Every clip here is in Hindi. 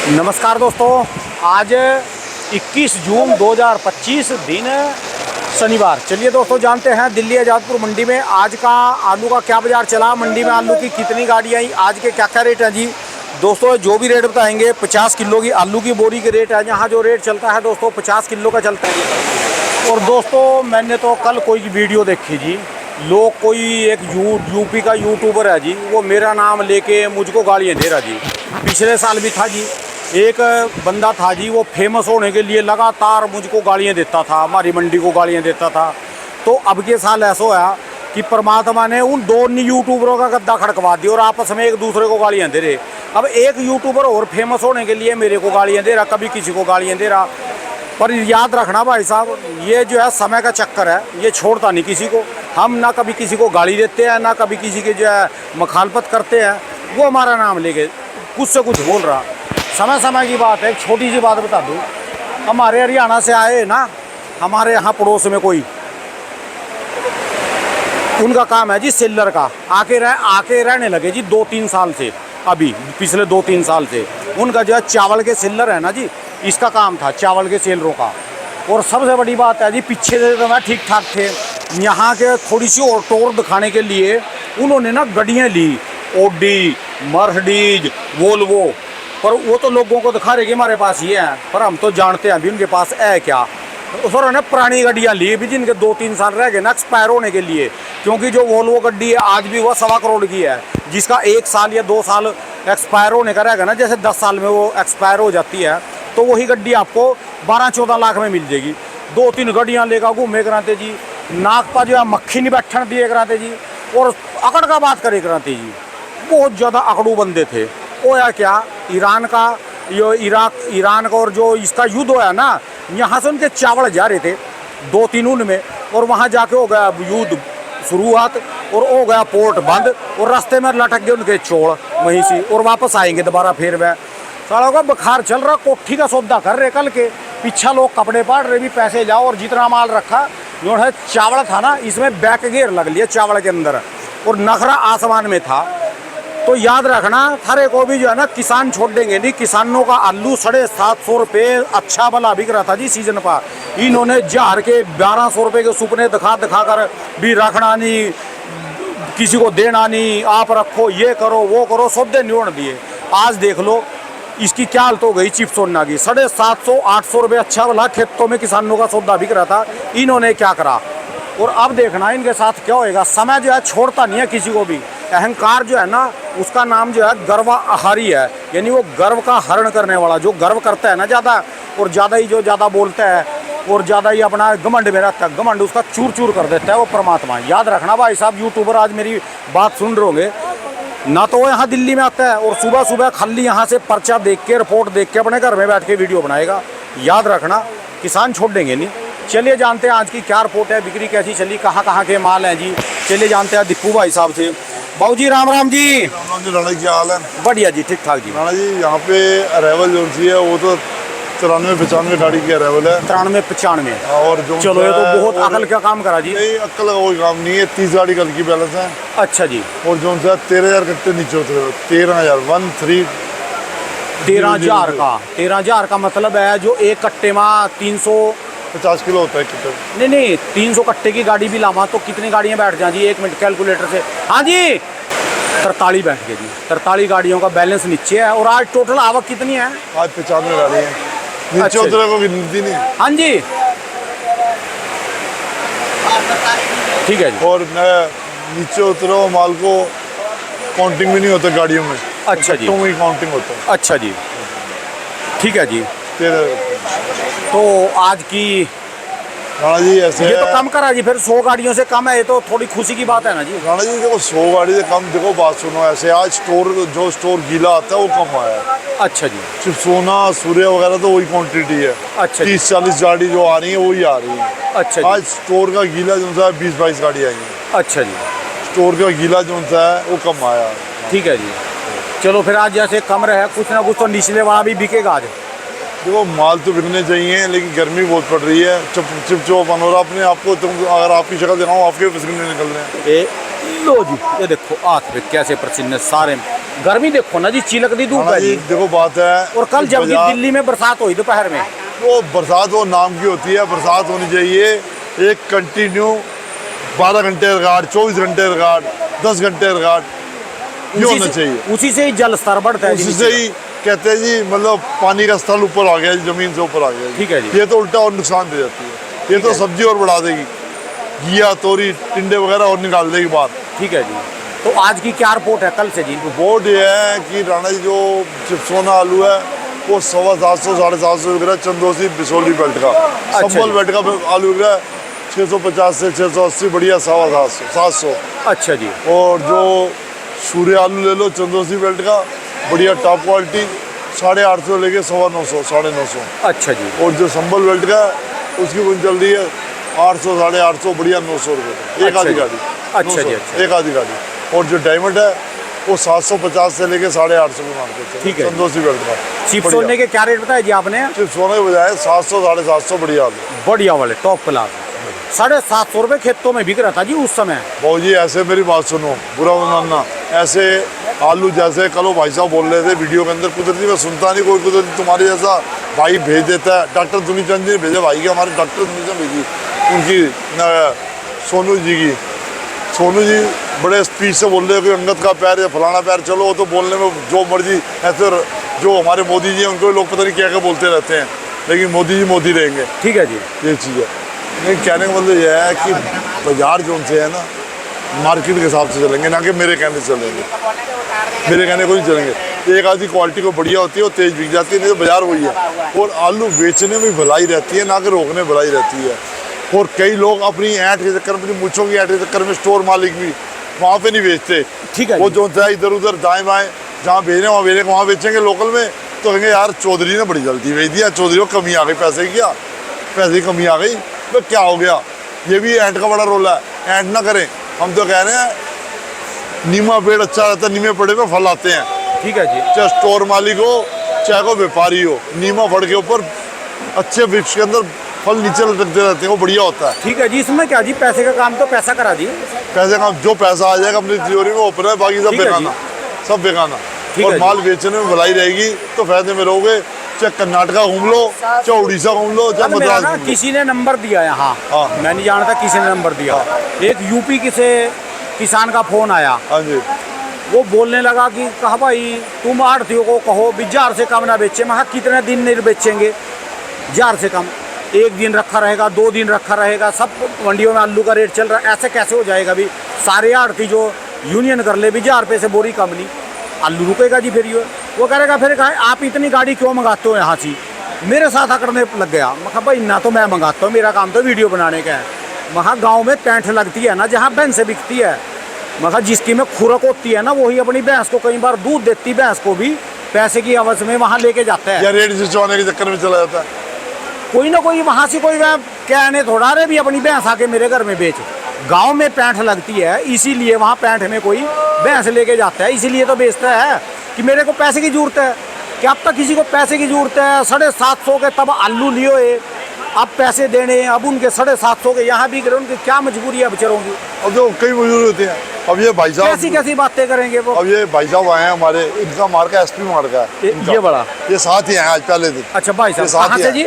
नमस्कार दोस्तों, आज 21 जून 2025 दिन शनिवार। चलिए दोस्तों जानते हैं दिल्ली आज़ादपुर मंडी में आज का आलू का क्या बाज़ार चला, मंडी में आलू की कितनी गाड़ियाँ आई, आज के क्या क्या रेट है जी। दोस्तों जो भी रेट बताएंगे 50 किलो की आलू की बोरी के रेट है, यहाँ जो रेट चलता है दोस्तों 50 किलो का चलता है। और दोस्तों मैंने तो कल कोई वीडियो देखी जी, लोग कोई एक यूपी का यूट्यूबर है जी, वो मेरा नाम लेके मुझको गालियाँ दे रहा जी। पिछले साल भी था जी, एक बंदा था जी, वो फेमस होने के लिए लगातार मुझको गालियाँ देता था, हमारी मंडी को गालियाँ देता था। तो अब के साल ऐसा होया कि परमात्मा ने उन दोनों यूट्यूबरों का गद्दा खड़कवा दिया और आपस में एक दूसरे को गालियाँ दे रहे। अब एक यूट्यूबर और फेमस होने के लिए मेरे को गालियाँ दे रहा, कभी किसी को गालियाँ दे रहा। पर याद रखना भाई साहब, ये जो है समय का चक्कर है, ये छोड़ता नहीं किसी को। हम ना कभी किसी को गाली देते हैं, ना कभी किसी के जो है मुखालफत करते हैं। वो हमारा नाम लेके कुछ से कुछ बोल रहा, समय समय की बात है। एक छोटी सी बात बता दूँ, हमारे हरियाणा से आए ना, हमारे यहाँ पड़ोस में कोई, उनका काम है जी सेलर का, आके रहने लगे जी 2-3 साल से, अभी पिछले 2-3 साल से उनका जो है चावल के सेलर है ना जी, इसका काम था चावल के सेलरों का। और सबसे बड़ी बात है जी, पीछे से तो मैं ठीक ठाक थे, यहाँ के थोड़ी सी और टोर दिखाने के लिए उन्होंने ना गाड़ियाँ ली, ओडी, मर्सिडीज, वोल्वो। पर वो तो लोगों को दिखा रहे कि हमारे पास ये है, पर हम तो जानते हैं अभी उनके पास है क्या। उस उन्होंने पुरानी गाड़ियाँ ली भी, जिनके 2-3 साल रह गए ना एक्सपायर होने के लिए। क्योंकि जो वोल्वो गाड़ी है आज भी वह 1.25 करोड़ की है, जिसका 1 साल या 2 साल एक्सपायर होने का रहेगा ना, जैसे 10 साल में वो एक्सपायर हो जाती है, तो वही गाड़ी आपको 12-14 लाख में मिल जाएगी। 2-3 गाड़ियाँ लेकर घूमे कराते जी, नाक पर जो है मक्खी नहीं बैठन दिए कराते जी, और अकड़ का बात करे कराते जी। बहुत ज़्यादा अकड़ू बंदे थे। वो या क्या, ईरान का ईरान का और जो इसका युद्ध होया ना, यहाँ से उनके चावल जा रहे थे 2-3 उनमें, और वहाँ जाके हो गया युद्ध शुरुआत, और हो गया पोर्ट बंद, और रास्ते में लटक गए उनके चोड़ वहीं से, और वापस आएंगे दोबारा फिर वह सालों का बुखार चल रहा। कोठी का सौदा कर रहे कल के, पीछा लोग कपड़े पाड़ रहे भी पैसे जाओ, और जितना माल रखा जो है चावल था ना, इसमें बैक गेयर लग लिया चावल के अंदर, और नखरा आसमान में था। तो याद रखना, थारे को भी जो है ना किसान छोड़ देंगे नहीं। किसानों का आलू 750 रुपये अच्छा भला बिक रहा था जी सीजन पर, इन्होंने जार के 1200 रुपये के सुपने दिखा कर भी रखना नहीं, किसी को देना नहीं, आप रखो, ये करो वो करो, सौदे नियोड़ दिए। आज देख लो इसकी क्या हालत हो गई चिप्स सोना की, 750-800 रुपये अच्छा भला खेतों में किसानों का सौदा बिक रहा था, इन्होंने क्या करा। और अब देखना इनके साथ क्या होएगा। समय जो है छोड़ता नहीं है किसी को भी। अहंकार जो है ना, उसका नाम जो है गर्वाहारी है, यानी वो गर्व का हरण करने वाला। जो गर्व करता है ना ज़्यादा, और ज़्यादा ही जो ज़्यादा बोलता है और ज़्यादा ही अपना घमंड में रहता है, घमंड उसका चूर चूर कर देता है वो परमात्मा। याद रखना भाई साहब, यूट्यूबर आज मेरी बात सुन रहे होंगे ना, तो वो यहाँ दिल्ली में आता है और सुबह सुबह खाली यहाँ से पर्चा देख के, रिपोर्ट देख के अपने घर में बैठ के वीडियो बनाएगा। याद रखना, किसान छोड़ देंगे नहीं। चलिए जानते हैं आज की क्या रिपोर्ट है, बिक्री कैसी चली, कहाँ के माल हैं जी। चलिए जानते हैं दीपू भाई साहब से। बाबू जी राम राम जी। राम राम जी। राणा जी क्या हाल है? बढ़िया जी, ठीक ठाक जी। राणा जी यहाँ पे अरेवल जो सी है वो तो 93-95 गाड़ी की अरेवल है। 93-95 और जो चलो ये तो बहुत अकल का काम करा जी। नहीं, अकल का कोई काम नहीं है। 30 गाड़ी कल की बैलेंस है। अच्छा जी। और जो सा 13,000 कट्टे नीचे उतरे, 13,000 का मतलब है जो एक कट्टे में 350 किलो होता है कट्टे। नहीं 300 कट्टे की गाड़ी भी लावा तो कितनी गाड़ियाँ बैठ जाए जी, 1 मिनट कैलकुलेटर से। हाँ जी 43 बैठ गए जी। 43 गाड़ियों का बैलेंस नीचे है। और आज टोटल आवक कितनी है? आज 95 गाड़ी है। नीचे अच्छा उतरे को गिनती नहीं। हाँ जी ठीक है जी। और नीचे उतरो माल को काउंटिंग भी नहीं होता गाड़ियों में। अच्छा जी, में काउंटिंग होता है। अच्छा जी ठीक है जी। तो आज की राणा जी ऐसे ये तो कम करा जी, फिर 100 गाड़ियों से कम है, ये तो थोड़ी खुशी की बात है ना जी। राणा जी देखो 100 गाड़ी से कम, देखो बात सुनो, ऐसे आज स्टोर गीला आता है वो कम आया है। अच्छा जी। सिर्फ सोना सूर्य वगैरह तो वही क्वांटिटी है। अच्छा 30-40 गाड़ी जो आ रही है वही आ रही है। अच्छा जी। आज स्टोर का गीला जो सा 20-22 गाड़ी आई है। अच्छा जी। स्टोर का गीला जो सा है वो कम आया है। ठीक है जी। चलो फिर आज जैसे कम रहे, कुछ ना कुछ तो निचले वाला भी बिकेगा आज। देखो माल तो बिकने चाहिए, लेकिन गर्मी बहुत पड़ रही है, चिपचिपापन हो रहा अपने आपको। तुम अगर आपकी शक्ल दिखाऊं, आपके पसीने निकल रहे हैं। लो जी, ये देखो हाथ पे कैसे पसीने सारे गर्मी देखो ना जी, चिलकती धूप हाँ है जी, जी। देखो बात है। और कल जब बाजार- दिल्ली में बरसात हुई दोपहर में, वो बरसात वो नाम की होती है, बरसात होनी चाहिए एक कंटिन्यू 12 घंटे रिकॉर्ड, 24 घंटे रिकॉर्ड, 10 घंटे रिकॉर्ड, ये होना चाहिए। उसी से ही जल स्तर बढ़ता है जी उसी नीचे से ही कहते हैं जी, मतलब पानी का स्तर ऊपर आ गया, जमीन से ऊपर आ गया। ठीक है जी। ये तो उल्टा और नुकसान दे जाती है, ये तो सब्जी और बढ़ा देगी, घिया तोरी टिंडे वगैरह और निकाल देगी बाहर। ठीक है जी। तो आज की क्या रिपोर्ट है कल से जी? बोर्ड ये है कि राणा जी जो चिप्सोना आलू है वो 750 साढ़े 700 बिक रहा है, चंदोसी बिसोली बेल्ट का। संबल जी। बेल्ट का आलू बिक रहा है 650 से 680, बढ़िया 750 700। अच्छा जी। और जो सूर्य आलू ले लो चंदोसी बेल्ट का, बढ़िया टॉप क्वालिटी 850 लेके 950 950। अच्छा जी। और जो संबल बेल्ट का है उसकी बुन चल रही है 800 850, बढ़िया 900 रुपये एक अच्छा आधी जी। गाड़ी। अच्छा 900, जी, अच्छा। एक आधी गाड़ी। और जो डायमंड है वो 750 से लेके 850 में मार्केट। ठीक है। चंदोसी बेल्ट का चिप्स बढ़िया। सोने के क्या रेट बताया जी आपने? चिप्स सोने के बजाय 700 750 बढ़िया आलू। बढ़िया वाले टॉप क्लास 750 रुपये खेतों में बिक रहा था जी उस समय। भाऊ जी ऐसे मेरी बात सुनो, बुरा मत मानना। ऐसे आलू जैसे कल वो भाई साहब बोल रहे थे वीडियो के अंदर, कुदरती मैं सुनता नहीं, कोई कुदरती तुम्हारे जैसा भाई भेज देता है। डॉक्टर दुनीचंद जी ने भेजा भाई के, हमारे डॉक्टर दुनीचंद भेजी उनकी सोनू जी की। सोनू जी बड़े स्पीच से बोल रहे हैं कि अंगद का पैर या फलाना पैर, चलो वो तो बोलने में जो मर्जी। ऐसे जो हमारे मोदी जी हैं उनको लोग पता नहीं क्या क्या बोलते रहते हैं, लेकिन मोदी जी मोदी रहेंगे। ठीक है जी। ये चीज़ है। लेकिन कहने का मतलब यह है कि बाजार जो उनसे है ना, मार्केट के हिसाब से चलेंगे, ना कि मेरे कहने से चलेंगे। मेरे कहने को नहीं चलेंगे। एक आधी क्वालिटी को बढ़िया होती है वो तेज बिक जाती है, नहीं तो बाजार वही है। और आलू बेचने में भलाई रहती है, ना कि रोकने में भलाई रहती है। और कई लोग अपनी ऐंठ के चक्कर में, अपनी मूँछों की ऐंठ के चक्कर में स्टोर मालिक भी वहाँ पे नहीं बेचते। ठीक है वो जी। जो है इधर उधर दाएं बाएं जहाँ भेजने वहाँ भेजेंगे, वहाँ बेचेंगे लोकल में, तो कहेंगे यार चौधरी ने बड़ी जल्दी भेज दिया, चौधरी को कमी आ गई पैसे की, क्या पैसे की कमी आ गई, तो क्या हो गया। ये भी ऐंठ का बड़ा रोल है, ऐंठ ना करें। हम तो कह रहे हैं नीमा पेड़ अच्छा रहता है, नीमे पेड़ पे फल आते हैं। ठीक है जी। चाहे स्टोर मालिक हो चाहे कोई व्यापारी हो, नीमा फड़ के ऊपर अच्छे वृक्ष के अंदर फल नीचे लटकते रहते हैं, वो बढ़िया होता है। ठीक है जी। इसमें क्या जी, पैसे का काम तो पैसा करा जी। पैसे का जो पैसा आ जाएगा अपनी तिजोरी में ऊपर है, बाकी सब ठीक है बेगाना, जी। सब बेगाना। ठीक और है जी। माल बेचने में भलाई रहेगी तो फायदे में रहोगे। चाहे कर्नाटका घूम लो, चाहे उड़ीसा घूम लो, चाहे कल मेरा मद्रास ना घूम लो। किसी ने नंबर दिया यहाँ, हाँ। मैं नहीं जानता किसी ने नंबर दिया। एक यूपी किसे किसान का फोन आया, हाँ जी। वो बोलने लगा कि कहा भाई तुम आढ़तियों को कहो भी 1000 से कम ना बेचे। मैं कहा कितने दिन नहीं बेचेंगे 1000 से कम? एक दिन रखा रहेगा, 2 दिन रखा रहेगा, सब मंडियों में आलू का रेट चल रहा है, ऐसे कैसे हो जाएगा भी? सारे आढ़ती जो यूनियन कर ले भी 1000 रुपये से बोरी कम नहीं, आलू रुकेगा जी। फिर ये वो करेगा, फिर कहा आप इतनी गाड़ी क्यों मंगाते हो यहाँ से? मेरे साथ अकड़ने लग गया। मैं कहा भाई ना तो मैं मंगाता हूँ, मेरा काम तो वीडियो बनाने का है। वहाँ गाँव में पैंठ लगती है ना जहाँ भैंस से बिकती है, मैं कहा जिसकी में खुरक होती है ना वही अपनी भैंस को कई बार दूध देती भैंस को भी पैसे की आवाज में वहाँ लेके जाता है। या रेट खिंचवाने के चक्कर में चला जाता है। कोई ना कोई वहाँ से कोई कहने थोड़ा रहे भी अपनी भैंस आके मेरे घर में बेच। गांव में पैंठ लगती है इसीलिए वहाँ पैंठ में कोई भैंस लेके जाता है, इसीलिए तो बेचता है कि मेरे को पैसे की जरूरत है। कि अब तक किसी को पैसे की जरूरत है? 750 के तब आलू लियो, अब पैसे देने, अब उनके 750 के यहाँ बिक रहे, उनकी क्या मजबूरी है बेचारों की? अब तो कई मजदूर होते हैं। अब ये भाई साहब कैसी कैसी बातें करेंगे वो? अब ये भाई साहब आए हैं हमारे, इनका मार्का एसपी मार्का है इनका। ये बड़ा ये साथ ही आए आज पहले दिन। अच्छा भाई ये साहब कहाँ ही से हैं। जी?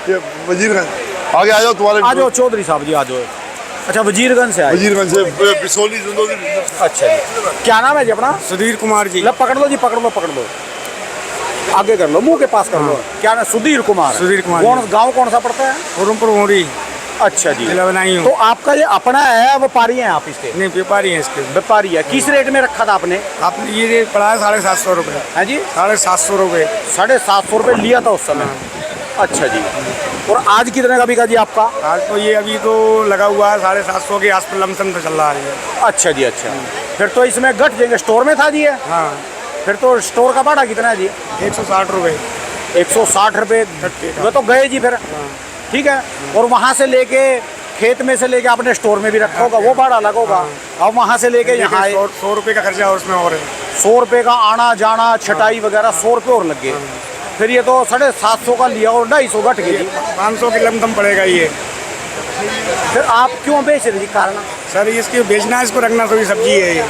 ये वजीरगंज। आगे आ जाओ तुम्हारे। आ जाओ चौधरी साहब जी, आ जाओ। अच्छा वजीरगंज से आए? वजीरगंज से बिसोली चंदौली। अच्छा जी। क्या नाम है जी अपना? सुधीर कुमार जी। लो पकड़ लो जी, पकड़ लो पकड़ लो, आगे कर लो, मुंह के पास कर लो। क्या नाम? सुधीर कुमार। सुधीर कुमार कौन जी। गाँव कौन सा पड़ता है? उधमपुर मोरी अच्छा जी। जिला बनाई हूँ। तो आपका ये अपना है, व्यापारी हैं आप इसके? नहीं व्यापारी हैं इसके। व्यापारी है। किस रेट में रखा था आपने? आपने ये रेट पड़ा है 750 रुपये। है जी? 750 रुपये। 750 रुपये लिया था उस समय। अच्छा जी। और आज कितने का बिका जी आपका? आज तो ये अभी तो लगा हुआ है 750 के आस पास लमसम तो चल रहा है ये। अच्छा जी। अच्छा फिर तो इसमें घट जाएंगे। स्टोर में था जी ये? हाँ फिर तो स्टोर का भाड़ा कितना है जी? 160 रुपये। 160 रुपये वो तो गए जी फिर। ठीक है। और वहाँ से लेके खेत में से लेके आपने स्टोर में भी रखा होगा, वो भाड़ा अलग होगा। अब वहाँ से लेके यहाँ आए, 100 रुपये का खर्चा और उसमें और है। 100 रुपये का आना जाना छटाई वगैरह 100 रुपये और लग गए। फिर ये तो 750 का लिया और 250 घट गई जी। 500 के लमसम पड़ेगा ये। फिर आप क्यों बेच रहे जी? कारण? सर इसकी बेचना है, इसको रखना थोड़ी सब्जी है ये।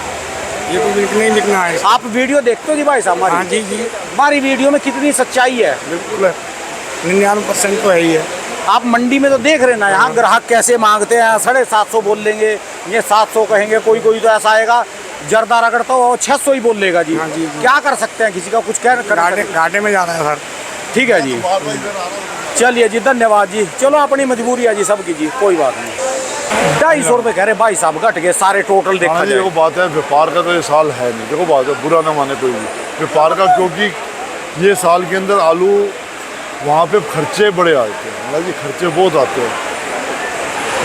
ये तो बिकने ही बिकना है। आप वीडियो देखते हो जी भाई साहब हमारी? हाँ जी जी, हमारी वीडियो में कितनी सच्चाई है, बिल्कुल 99% तो है ही है। आप मंडी में तो देख रहे ना, यहाँ ग्राहक कैसे मांगते हैं, 750 बोल लेंगे, ये 700 कहेंगे, कोई कोई तो ऐसा आएगा जर्दा रगड़ता हो 600 ही बोल लेगा जी। हाँ जी, जी। क्या कर सकते हैं, किसी का कुछ कह कर घाटे में जा रहा है सर। ठीक है जी, चलिए जी, धन्यवाद जी। चलो अपनी मजबूरी है जी सबकी जी, कोई बात नहीं। 250 रुपये कह रहे भाई साहब, घट गए सारे टोटल देखा हाँ जी, जाए। देखो बात है, व्यापार का तो ये साल है नहीं, देखो बात है, बुरा ना माने कोई भी व्यापार का, क्योंकि ये साल के अंदर आलू वहाँ पे खर्चे बड़े आते हैं, मतलब जी खर्चे बहुत आते हैं।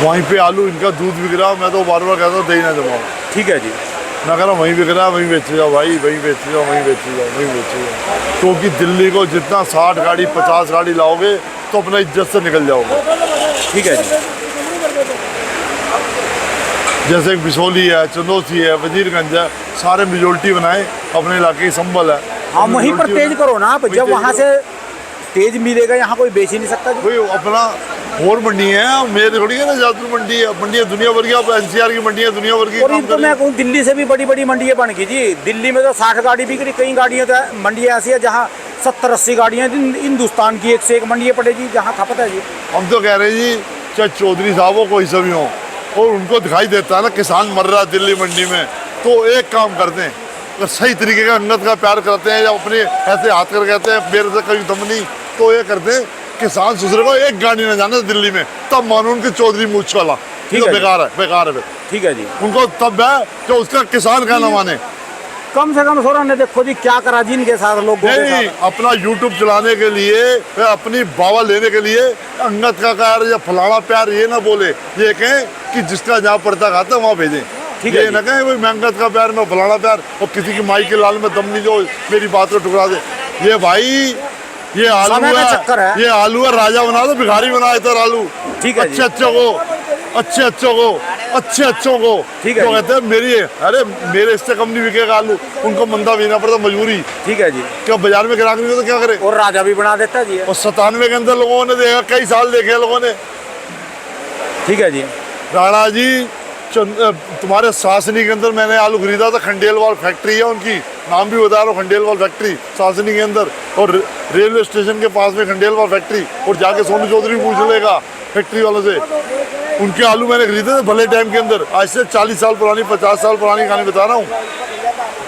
वहीं पे आलू इनका दूध बिक रहा, मैं तो बार बार कहता हूँ दही ना जमाओ। ठीक है जी, मैं कह रहा हूँ वहीं बिक रहा है, वहीं बेचे जाओ भाई, वहीं बेचे जाओ, वहीं बेचे जाओ, वहीं बेचे जाओ, क्योंकि दिल्ली को जितना 60 गाड़ी 50 गाड़ी लाओगे तो अपना इज्जत से निकल जाओगे। ठीक है जी, जैसे एक बिसौली है, चंदौसी है, वजीरगंज है, सारे मेजोरिटी बनाए, अपने इलाके की संभल है। हाँ वहीं पर तेज करो ना आप, जब वहाँ से तेज मिलेगा, यहाँ कोई बेच ही नहीं सकता जी। कोई अपना और मंडी है, मेरे थोड़ी है ना जादपुर मंडी है, मंडी है दुनिया भर की, आप एनसीआर की मंडी है दुनिया भर की। और इन तो मैं कहूँ दिल्ली से भी बड़ी बड़ी मंडियाँ बन गई जी। दिल्ली में तो 60 गाड़ी बिक रही, कई गाड़ियाँ तो मंडियाँ ऐसी है जहाँ 70-80 गाड़ियाँ हिंदुस्तान की एक से एक मंडियाँ पड़े जी, जहाँ खपत है जी। हम तो कह रहे हैं जी, चाहे चौधरी साहब हो कोई सभी हो, और उनको दिखाई देता है ना किसान मर रहा है दिल्ली मंडी में, तो एक काम करते हैं, अगर सही तरीके का अंगत का प्यार करते हैं या अपने ऐसे हाथ कर कहते हैं मेरे से कभी दम नहीं, तो ये करते हैं किसान दूसरे को एक गाड़ी ना जाने दिल्ली में, तब मानो उनके चौधरी मूछ वाला, ठीक तो है बेकार है, बेकार है। ठीक है जी, उनको तब है जो उसका किसान का ना माने। कम से कम सोरा ने देखो जी क्या करा जी इनके साथ, लोगों के नहीं, साथ। अपना यूट्यूब चलाने के लिए, अपनी बावा लेने के लिए अंगत का प्यार या फलाना प्यार ये ना बोले, ये कहें कि जिसका जहाँ पड़ता खाता वहाँ भेजें। ठीक है ये ना कहें कोई अंगत का प्यार में फलाना प्यार, और किसी की माई के लाल में दम नहीं जो मेरी बात को टुकरा दे। ये भाई ये आलू समय का चक्कर है। ये आलू है, राजा बना दो, भिखारी बना इधर आलू। ठीक है जी। अच्छे अच्छों को, अच्छे अच्छों को, अच्छे अच्छों को, ठीक है तो जी। कहते हैं मेरी, अरे मेरे इससे कम नहीं बिकेगा आलू, उनको मंदा बेचना पड़ता मजबूरी। ठीक है जी, क्या बाजार में ग्राहक नहीं हो तो क्या करे। और राजा भी बना देता जी। और 97 के अंदर लोगों ने देखा, कई साल देखे हैं लोगों ने। ठीक है जी, राणा जी तुम्हारे सासनी के अंदर मैंने आलू खरीदा था, खंडेलवाल फैक्ट्री है उनकी, नाम भी बता रहा हूँ, खंडेलवाल फैक्ट्री सासनी के अंदर, और रेलवे स्टेशन के पास में खंडेलवाल फैक्ट्री, और जाके सोनू चौधरी पूछ लेगा फैक्ट्री वालों से, उनके आलू मैंने खरीदे थे भले टाइम के अंदर, आज से 40 साल पुरानी 50 साल पुरानी कहानी बता रहा हूँ।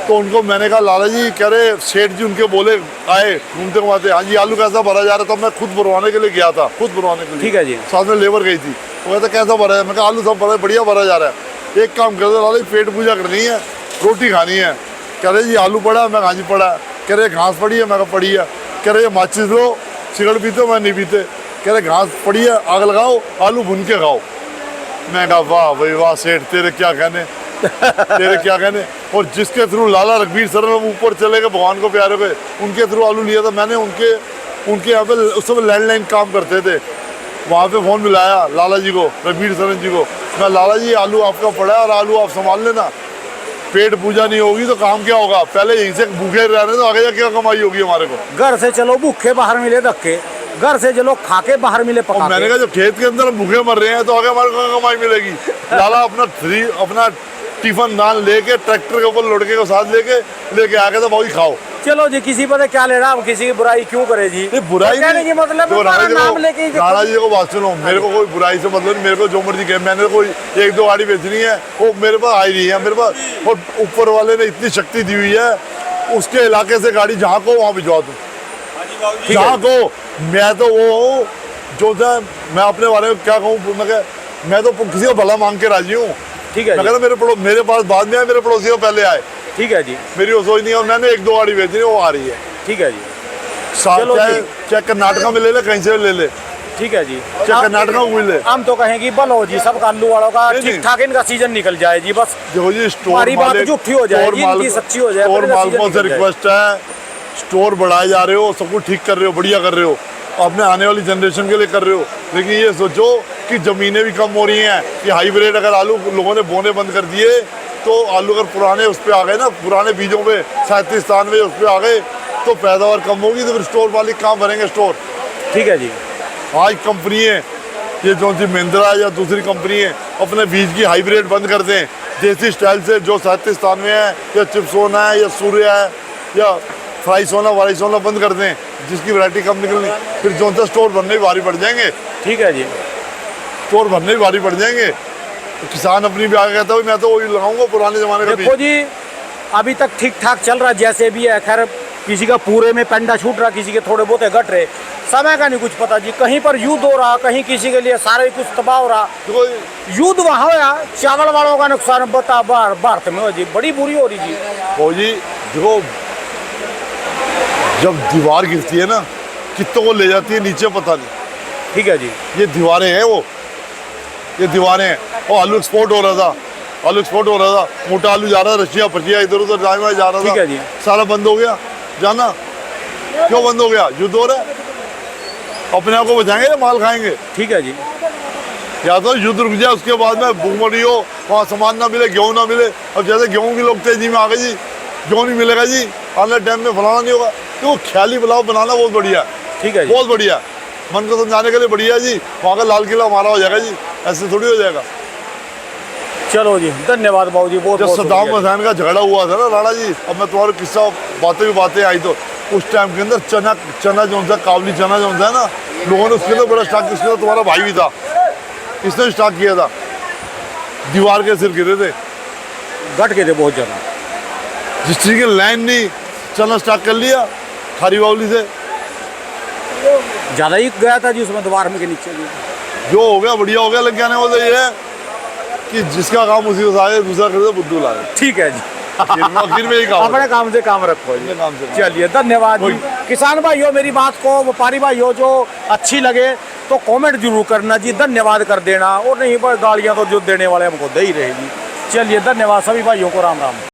तो उनको मैंने कहा लाला जी, कह रहे सेठ जी उनके बोले आए घूमते घुमाते, हाँ जी आलू कैसा भरा जा रहा था, मैं खुद भरवाने के लिए गया था, खुद भरवाने के लिए। ठीक है जी, साथ में लेबर गई थी, वो कहता कैसा भरा है, मैं कहा आलू सब भरा है, बढ़िया भरा जा रहा है। एक काम कर दो लाला जी, पेट पूजा करनी है, रोटी खानी है। कह रहे जी आलू पड़ा है, मैं हाँ जी पड़ा है। कह रहे घास पड़ी है, मैं कहा पड़ी है। कह रहे माचिस लो, सिगरेट पीते हो, मैं नहीं पीते। कह रहे घास पड़ी है, आग लगाओ, आलू भुन के खाओ। मैं कहा वाह भाई वाह सेठ, तेरे क्या कहने तेरे क्या कहने। और जिसके थ्रू लाला रघबीर सर ऊपर चले गए भगवान को प्यारे पे, उनके थ्रू आलू लिया था मैंने। उनके यहाँ पे उस समय लैंडलाइन काम करते थे, वहाँ पे फ़ोन मिलाया लाला जी को, रघबीर सरन जी को। मैं लाला जी आलू आपका पड़ा है और आलू आप संभाल लेना, पेट पूजा नहीं होगी तो काम क्या होगा, पहले यहीं से भूखे रह रहे तो आगे जाके क्या कमाई होगी हमारे को। घर से चलो भूखे बाहर मिले धक्के, घर से चलो खाके बाहर मिले पका मैंने कहा जब खेत के अंदर हम भूखे मर रहे हैं तो आगे हमारे को कमाई मिलेगी। लाला अपना टिफिन दान लेके ट्रैक्टर के ऊपर लुढ़के को साथ लेके आके तो वही खाओ। चलो जी, किसी पर क्या लेना, हम किसी की बुराई क्यों करे जी। ये बुराई तो कहने की मतलब देखो, हमारा नाम लेके ही राणा जी को बात सुनो, मेरे को कोई बुराई से मतलब नहीं, मेरे को जो मर्जी कहे, मैंने कोई 1-2 गाड़ी बेचनी है वो मेरे पास आई नहीं है, मेरे पास और ऊपर वाले ने इतनी शक्ति दी हुई है, उसके इलाके से गाड़ी जहाँ को वहाँ भिजवा दूँ, जहाँ को। मैं तो वो जो था, मैं अपने बारे में क्या कहूँ, मैं तो किसी का भला मांग के राजी हूँ। ठीक है मैं जी, कहता मेरे पास बाद में आए, मेरे पड़ोसी को पहले आए। ठीक है जी, मेरी वो सोच नहीं है, मैंने 1-2 गाड़ी बेचनी है, वो आ रही है। ठीक है जी, चलो जी। चाहे कर्नाटका में ले ले, कहीं से ले ले, ठीक है जी। चाहे कर्नाटका में ले। हम तो कहेंगे बलो जी, सब आलू वालों का नहीं, ठीक ठाक इनका सीजन निकल जाए जी, बस देखो जी स्टोर हमारी बात झूठी हो जाए, इनकी सच्ची हो जाए। स्टोर फिर मालकों सीजन से निकल जाए। रिक्वेस्ट है, स्टोर बढ़ाए जा रहे हो, सब कुछ ठीक कर रहे हो, बढ़िया कर रहे हो, अपने आने वाली जनरेशन के लिए कर रहे हो, लेकिन ये सोचो कि ज़मीनें भी कम हो रही हैं। ये हाइब्रिड अगर आलू लोगों ने बोने बंद कर दिए तो आलू अगर पुराने उस पर आ गए ना, पुराने बीजों पे 37-97 उस पर आ गए तो पैदावार कम होगी, तो फिर स्टोर मालिक कहाँ भरेंगे स्टोर। ठीक है जी, आज कंपनी है ये जो सी महिंद्रा या दूसरी कंपनी है, अपने बीज की हाइब्रिड बंद कर दें, देसी स्टाइल से जो 37 में है, या चिप्स सोना है, या सूर्य है, या फ्राई सोना वराई सोना बंद कर दें, जिसकी वैरायटी कम निकलनी, फिर जो सा स्टोर भरने भी भारी पड़ जाएंगे। ठीक है जी। स्टोर भरने भी भारी पड़ जाएंगे। तो किसान अपनी भी आगे कहता है मैं तो वही लगाऊंगा पुराने ज़माने का देखो बीज। जी, अभी तक ठीक ठाक चल रहा जैसे भी है। खैर किसी का पूरे में पेंडा छूट रहा, किसी के थोड़े बहुत घट रहे, समय का नहीं कुछ पता जी। कहीं पर युद्ध हो रहा, कहीं किसी के लिए सारे कुछ तबाह हो रहा। देखो युद्ध वहाँ होया, चावल वालों का नुकसान बता भारत में हो जी, बड़ी बुरी हो रही जी। वो जी देखो, जब दीवार गिरती है ना, कितनों को ले जाती है नीचे पता नहीं। ठीक है जी। ये दीवारें हैं, वो ये दीवारें हैं। और आलू एक्सपोर्ट हो रहा था, आलू एक्सपोर्ट हो रहा था, मोटा आलू जा रहा था रशिया फशिया इधर उधर दाएं जा रहा था। ठीक है जी। सारा बंद हो गया जाना। क्यों बंद हो गया? युद्ध हो रहा है। अपने आप को बचाएंगे या माल खाएंगे? ठीक है जी। या तो युद्ध रुक जाए, उसके बाद में भूखमरी हो, वहाँ सामान ना मिले, गेहूँ ना मिले। अब जैसे गेहूँ की लोग तेजी में आ गए जी, गेहूँ नहीं मिलेगा जी, आने टाइम में फलाना नहीं होगा। तो ख्याली पुलाव बनाना बहुत बढ़िया है, ठीक है जी। बहुत बढ़िया है। मन को समझाने के लिए बढ़िया है जी। वहाँ का लाल किला हमारा हो जाएगा जी, ऐसे थोड़ी हो जाएगा। चलो जी, धन्यवाद बाबू जी, बहुत जब बहुत सद्दाम शुक्रिया। हुसैन का झगड़ा हुआ था ना राणा जी, अब मैं तुम्हारे किस्सा बातें आई तो उस टाइम के अंदर चना जो सा काबली चना जो है ना, लोगों ने उसके अंदर बड़ा स्टॉक, उसके अंदर तुम्हारा भाई भी था, इसने स्टॉक किया था। दीवार के सिर गिरे थे, घट गए थे बहुत ज़्यादा। जिस चीज़ की लाइन नहीं, चना स्टॉक कर लिया खारी बावली से। ज़्यादा ही गया था जी उसमें, दीवार में के नीचे जी। जो हो गया बढ़िया हो गया। लग जाने वाला ये है कि जिसका काम उसी को सारे, दूसरा कर दे बुद्धू लाए। ठीक है जी। आखिर में यही काम अपने काम से काम रखो जी। अपने काम से। चलिए, धन्यवाद जी। किसान भाइयों, मेरी बात को, व्यापारी भाइयों जो अच्छी लगे तो कमेंट जरूर करना जी, धन्यवाद कर देना। और नहीं पर गालियाँ तो जो देने वाले हमको दे ही रहेगी। चलिए, धन्यवाद सभी भाइयों को, राम राम।